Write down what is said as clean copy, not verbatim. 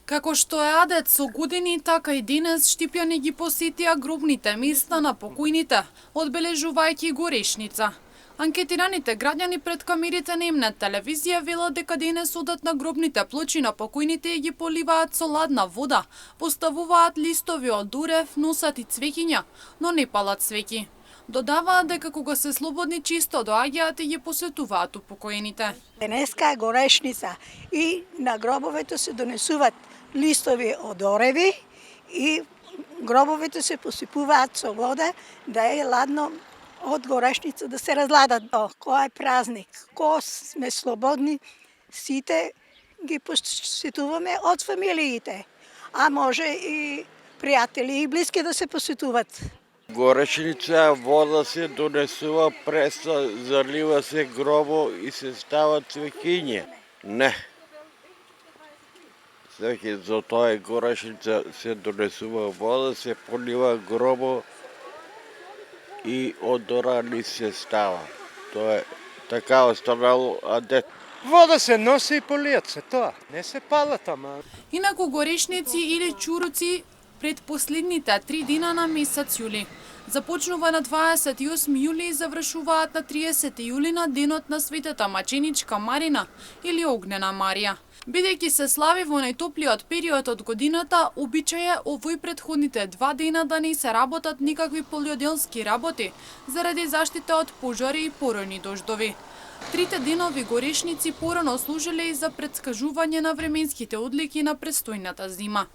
Како што е адет со години, така и денес Штипјани ги посетија гробните места на покојните, одбележувајќи горешница. Анкетираните граѓани пред камерите на Емнет телевизија велат дека денес одат на гробните плочи на покојните и ги поливаат со ладна вода, поставуваат листови од дурев, носат и цвеќиња, но не палат свеќи. Додаваат дека кога се слободни чисто доаѓаат и ги посетуваат упокоените. Денеска е горешница и на гробовете се донесуваат листови од ореви и гробовете се посипуваат со вода да е ладно од горешница да се разладат. Кој е празник, кога сме слободни, сите ги посетуваме од фамилиите, а може и пријатели и блиски да се посетуват. Горешница, вода се донесува, преса, залива се гробо и се става цвеќиње. Не. Свеќе за тоа е горешница, се донесува вода, се полива гробо и одора ни се става. Тоа е така останало адет. Вода се носи и полијат се тоа, не се палат ама. Инаку горешници или чуруци пред последните 3 дена на месец јули. Започнува на 28 јули и завршуваат на 30 јули на денот на светата маченичка Марина или Огнена Марија. Бидејќи се слави во најтоплиот период од годината, обичај е овој претходните 2 дена да не се работат никакви полјоделски работи заради заштита од пожари и поројни дождови. Трите денови горешници порано служеле и за претскажување на временските одлики на престојната зима.